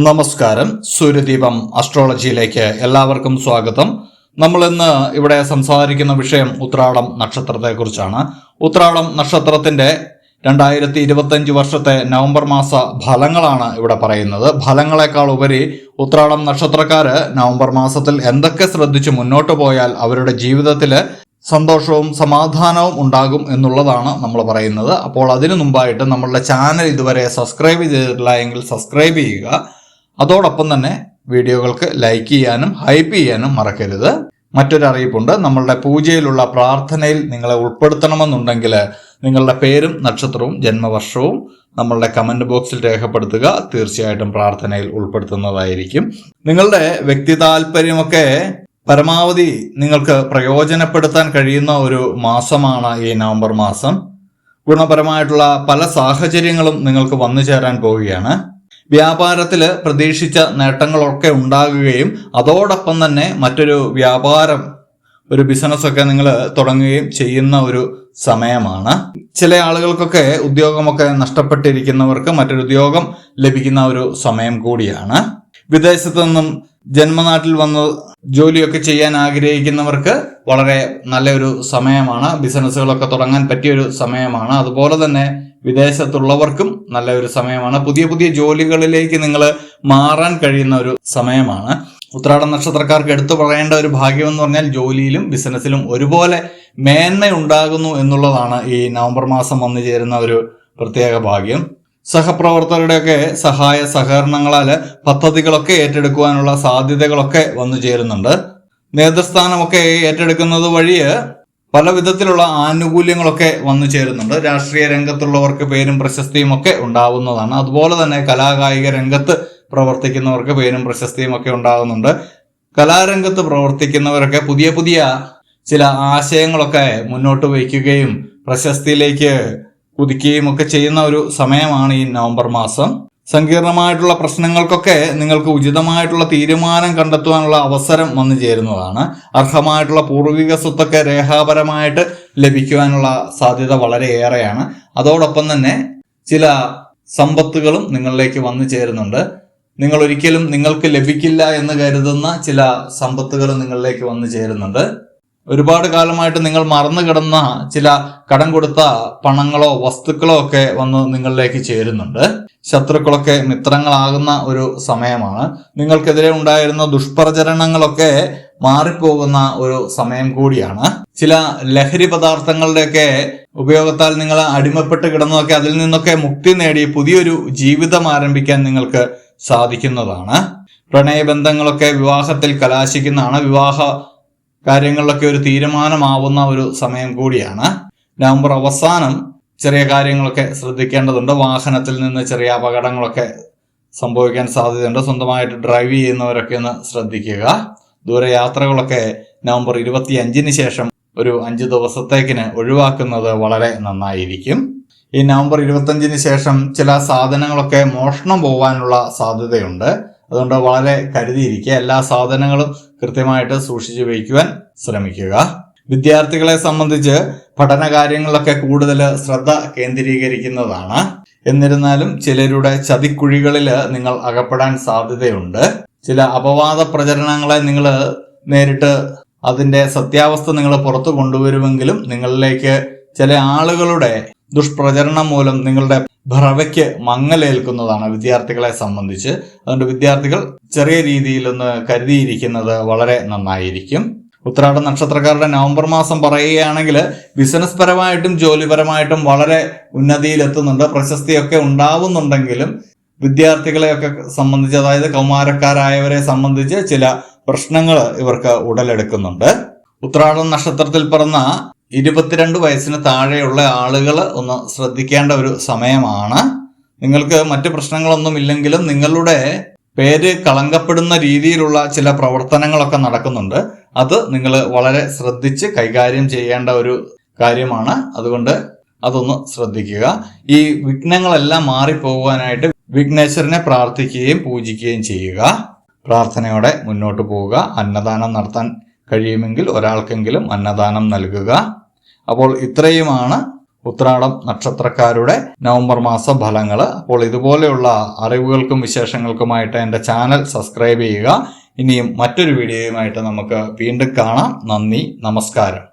നമസ്കാരം. സൂര്യദീപം അസ്ട്രോളജിയിലേക്ക് എല്ലാവർക്കും സ്വാഗതം. നമ്മൾ ഇന്ന് ഇവിടെ സംസാരിക്കുന്ന വിഷയം ഉത്രാടം നക്ഷത്രത്തെക്കുറിച്ചാണ്. ഉത്രാടം നക്ഷത്രത്തിന്റെ 2025 വർഷത്തെ നവംബർ മാസ ഫലങ്ങളാണ് ഇവിടെ പറയുന്നത്. ഫലങ്ങളെക്കാൾ ഉപരി ഉത്രാടം നക്ഷത്രക്കാര് നവംബർ മാസത്തിൽ എന്തൊക്കെ ശ്രദ്ധിച്ച് മുന്നോട്ട് പോയാൽ അവരുടെ ജീവിതത്തിൽ സന്തോഷവും സമാധാനവും ഉണ്ടാകും എന്നുള്ളതാണ് നമ്മൾ പറയുന്നത്. അപ്പോൾ അതിനു മുമ്പായിട്ട് നമ്മളുടെ ചാനൽ ഇതുവരെ സബ്സ്ക്രൈബ് ചെയ്തിട്ടില്ല എങ്കിൽ സബ്സ്ക്രൈബ് ചെയ്യുക. അതോടൊപ്പം തന്നെ വീഡിയോകൾക്ക് ലൈക്ക് ചെയ്യാനും ഹൈപ്പ് ചെയ്യാനും മറക്കരുത്. മറ്റൊരു അറിയിപ്പുണ്ട്. നമ്മളുടെ പൂജയിലുള്ള പ്രാർത്ഥനയിൽ നിങ്ങളെ ഉൾപ്പെടുത്തണമെന്നുണ്ടെങ്കിൽ നിങ്ങളുടെ പേരും നക്ഷത്രവും ജന്മവർഷവും നമ്മളുടെ കമന്റ് ബോക്സിൽ രേഖപ്പെടുത്തുക. തീർച്ചയായിട്ടും പ്രാർത്ഥനയിൽ ഉൾപ്പെടുത്തുന്നതായിരിക്കും. നിങ്ങളുടെ വ്യക്തി താല്പര്യമൊക്കെ പരമാവധി നിങ്ങൾക്ക് പ്രയോജനപ്പെടുത്താൻ കഴിയുന്ന ഒരു മാസമാണ് ഈ നവംബർ മാസം. ഗുണപരമായിട്ടുള്ള പല സാഹചര്യങ്ങളും നിങ്ങൾക്ക് വന്നു ചേരാൻ പോവുകയാണ്. വ്യാപാരത്തില് പ്രതീക്ഷിച്ച നേട്ടങ്ങളൊക്കെ ഉണ്ടാകുകയും അതോടൊപ്പം തന്നെ മറ്റൊരു വ്യാപാരം, ഒരു ബിസിനസ്സൊക്കെ നിങ്ങൾ തുടങ്ങുകയും ചെയ്യുന്ന ഒരു സമയമാണ്. ചില ആളുകൾക്കൊക്കെ ഉദ്യോഗമൊക്കെ നഷ്ടപ്പെട്ടിരിക്കുന്നവർക്ക് മറ്റൊരു ഉദ്യോഗം ലഭിക്കുന്ന ഒരു സമയം കൂടിയാണ്. വിദേശത്തു നിന്നും ജന്മനാട്ടിൽ വന്ന് ജോലിയൊക്കെ ചെയ്യാൻ ആഗ്രഹിക്കുന്നവർക്ക് വളരെ നല്ലൊരു സമയമാണ്. ബിസിനസ്സുകളൊക്കെ തുടങ്ങാൻ പറ്റിയൊരു സമയമാണ്. അതുപോലെ തന്നെ വിദേശത്തുള്ളവർക്കും നല്ല ഒരു സമയമാണ്. പുതിയ പുതിയ ജോലികളിലേക്ക് നിങ്ങൾ മാറാൻ കഴിയുന്ന ഒരു സമയമാണ്. ഉത്രാടം നക്ഷത്രക്കാർക്ക് എടുത്തു പറയേണ്ട ഒരു ഭാഗ്യം എന്ന് പറഞ്ഞാൽ ജോലിയിലും ബിസിനസ്സിലും ഒരുപോലെ മേന്മ ഉണ്ടാകുന്നു എന്നുള്ളതാണ് ഈ നവംബർ മാസം വന്നു ചേരുന്ന ഒരു പ്രത്യേക ഭാഗ്യം. സഹപ്രവർത്തകരുടെയൊക്കെ സഹായ സഹകരണങ്ങളാൽ പദ്ധതികളൊക്കെ ഏറ്റെടുക്കുവാനുള്ള സാധ്യതകളൊക്കെ വന്നു ചേരുന്നുണ്ട്. നേതൃസ്ഥാനമൊക്കെ ഏറ്റെടുക്കുന്നത് വഴി പല വിധത്തിലുള്ള ആനുകൂല്യങ്ങളൊക്കെ വന്നു ചേരുന്നുണ്ട്. രാഷ്ട്രീയ രംഗത്തുള്ളവർക്ക് പേരും പ്രശസ്തിയും ഒക്കെ ഉണ്ടാവുന്നതാണ്. അതുപോലെ തന്നെ കലാകായിക രംഗത്ത് പ്രവർത്തിക്കുന്നവർക്ക് പേരും പ്രശസ്തിയും ഒക്കെ ഉണ്ടാകുന്നുണ്ട്. കലാരംഗത്ത് പ്രവർത്തിക്കുന്നവരൊക്കെ പുതിയ പുതിയ ചില ആശയങ്ങളൊക്കെ മുന്നോട്ട് വയ്ക്കുകയും പ്രശസ്തിയിലേക്ക് കുതിക്കുകയും ഒക്കെ ചെയ്യുന്ന ഒരു സമയമാണ് ഈ നവംബർ മാസം. സങ്കീർണമായിട്ടുള്ള പ്രശ്നങ്ങൾക്കൊക്കെ നിങ്ങൾക്ക് ഉചിതമായിട്ടുള്ള തീരുമാനം കണ്ടെത്തുവാനുള്ള അവസരം വന്നു ചേരുന്നതാണ്. അർഹമായിട്ടുള്ള പൂർവിക സ്വത്തൊക്കെ രേഖാപരമായിട്ട് ലഭിക്കുവാനുള്ള സാധ്യത വളരെയേറെയാണ്. അതോടൊപ്പം തന്നെ ചില സമ്പത്തുകളും നിങ്ങളിലേക്ക് വന്നു ചേരുന്നുണ്ട്. നിങ്ങൾ ഒരിക്കലും നിങ്ങൾക്ക് ലഭിക്കില്ല എന്ന് കരുതുന്ന ചില സമ്പത്തുകൾ നിങ്ങളിലേക്ക് വന്നു ചേരുന്നുണ്ട്. ഒരുപാട് കാലമായിട്ട് നിങ്ങൾ മറന്നു കിടന്ന ചില കടം കൊടുത്ത പണങ്ങളോ വസ്തുക്കളോ ഒക്കെ വന്ന് നിങ്ങളിലേക്ക് ചേരുന്നുണ്ട്. ശത്രുക്കളൊക്കെ മിത്രങ്ങളാകുന്ന ഒരു സമയമാണ്. നിങ്ങൾക്കെതിരെ ഉണ്ടായിരുന്ന ദുഷ്പ്രചരണങ്ങളൊക്കെ മാറിപ്പോകുന്ന ഒരു സമയം കൂടിയാണ്. ചില ലഹരി പദാർത്ഥങ്ങളുടെയൊക്കെ ഉപയോഗത്താൽ നിങ്ങൾ അടിമപ്പെട്ട് കിടന്നതൊക്കെ അതിൽ നിന്നൊക്കെ മുക്തി നേടി പുതിയൊരു ജീവിതം ആരംഭിക്കാൻ നിങ്ങൾക്ക് സാധിക്കുന്നതാണ്. പ്രണയബന്ധങ്ങളൊക്കെ വിവാഹത്തിൽ കലാശിക്കുന്നതാണ്. വിവാഹ കാര്യങ്ങളിലൊക്കെ ഒരു തീരുമാനമാവുന്ന ഒരു സമയം കൂടിയാണ്. നവംബർ അവസാനം ചെറിയ കാര്യങ്ങളൊക്കെ ശ്രദ്ധിക്കേണ്ടതുണ്ട്. വാഹനത്തിൽ നിന്ന് ചെറിയ അപകടങ്ങളൊക്കെ സംഭവിക്കാൻ സാധ്യതയുണ്ട്. സ്വന്തമായിട്ട് ഡ്രൈവ് ചെയ്യുന്നവരൊക്കെ ഒന്ന് ശ്രദ്ധിക്കുക. ദൂരയാത്രകളൊക്കെ നവംബർ 25 ശേഷം ഒരു 5 ദിവസത്തേക്കിന് ഒഴിവാക്കുന്നത് വളരെ നന്നായിരിക്കും. ഈ നവംബർ 25 ശേഷം ചില സാധനങ്ങളൊക്കെ മോഷണം പോകാനുള്ള സാധ്യതയുണ്ട്. അതുകൊണ്ട് വളരെ കരുതിയിരിക്കുക. എല്ലാ സാധനങ്ങളും കൃത്യമായിട്ട് സൂക്ഷിച്ചു വയ്ക്കുവാൻ ശ്രമിക്കുക. വിദ്യാർത്ഥികളെ സംബന്ധിച്ച് പഠന കാര്യങ്ങളിലൊക്കെ കൂടുതൽ ശ്രദ്ധ കേന്ദ്രീകരിക്കുന്നതാണ്. എന്നിരുന്നാലും ചിലരുടെ ചതിക്കുഴികളിൽ നിങ്ങൾ അകപ്പെടാൻ സാധ്യതയുണ്ട്. ചില അപവാദ പ്രചരണങ്ങളെ നിങ്ങൾ നേരിട്ട് അതിന്റെ സത്യാവസ്ഥ നിങ്ങൾ പുറത്തു കൊണ്ടുവരുമെങ്കിലും നിങ്ങളിലേക്ക് ചില ആളുകളുടെ ദുഷ്പ്രചരണം മൂലം നിങ്ങളുടെ ഭ്രവയ്ക്ക് മങ്ങലേൽക്കുന്നതാണ് വിദ്യാർത്ഥികളെ സംബന്ധിച്ച്. അതുകൊണ്ട് വിദ്യാർത്ഥികൾ ചെറിയ രീതിയിൽ ഒന്ന് കരുതിയിരിക്കുന്നത് വളരെ നന്നായിരിക്കും. ഉത്രാട നക്ഷത്രക്കാരുടെ നവംബർ മാസം പറയുകയാണെങ്കിൽ ബിസിനസ് പരമായിട്ടും ജോലിപരമായിട്ടും വളരെ ഉന്നതിയിലെത്തുന്നുണ്ട്. പ്രശസ്തിയൊക്കെ ഉണ്ടാവുന്നുണ്ടെങ്കിലും വിദ്യാർത്ഥികളെയൊക്കെ സംബന്ധിച്ച്, അതായത് കൗമാരക്കാരായവരെ സംബന്ധിച്ച് ചില പ്രശ്നങ്ങൾ ഇവർക്ക് ഉടലെടുക്കുന്നുണ്ട്. ഉത്രാടം നക്ഷത്രത്തിൽ പിറന്ന 22 വയസ്സിന് താഴെയുള്ള ആളുകൾ ഒന്ന് ശ്രദ്ധിക്കേണ്ട ഒരു സമയമാണ്. നിങ്ങൾക്ക് മറ്റു പ്രശ്നങ്ങളൊന്നും ഇല്ലെങ്കിലും നിങ്ങളുടെ പേര് കളങ്കപ്പെടുന്ന രീതിയിലുള്ള ചില പ്രവർത്തനങ്ങളൊക്കെ നടക്കുന്നുണ്ട്. അത് നിങ്ങൾ വളരെ ശ്രദ്ധിച്ച് കൈകാര്യം ചെയ്യേണ്ട ഒരു കാര്യമാണ്. അതുകൊണ്ട് അതൊന്ന് ശ്രദ്ധിക്കുക. ഈ വിഘ്നങ്ങളെല്ലാം മാറിപ്പോകാനായിട്ട് വിഘ്നേശ്വരനെ പ്രാർത്ഥിക്കുകയും പൂജിക്കുകയും ചെയ്യുക. പ്രാർത്ഥനയോടെ മുന്നോട്ട് പോവുക. അന്നദാനം നടത്താൻ കഴിയുമെങ്കിൽ ഒരാൾക്കെങ്കിലും അന്നദാനം നൽകുക. അപ്പോൾ ഇത്രയുമാണ് ഉത്രാടം നക്ഷത്രക്കാരുടെ നവംബർ മാസ ഫലങ്ങൾ. അപ്പോൾ ഇതുപോലെയുള്ള അറിവുകൾക്കും വിശേഷങ്ങൾക്കുമായിട്ട് എൻ്റെ ചാനൽ സബ്സ്ക്രൈബ് ചെയ്യുക. ഇനിയും മറ്റൊരു വീഡിയോയുമായിട്ട് നമുക്ക് വീണ്ടും കാണാം. നന്ദി, നമസ്കാരം.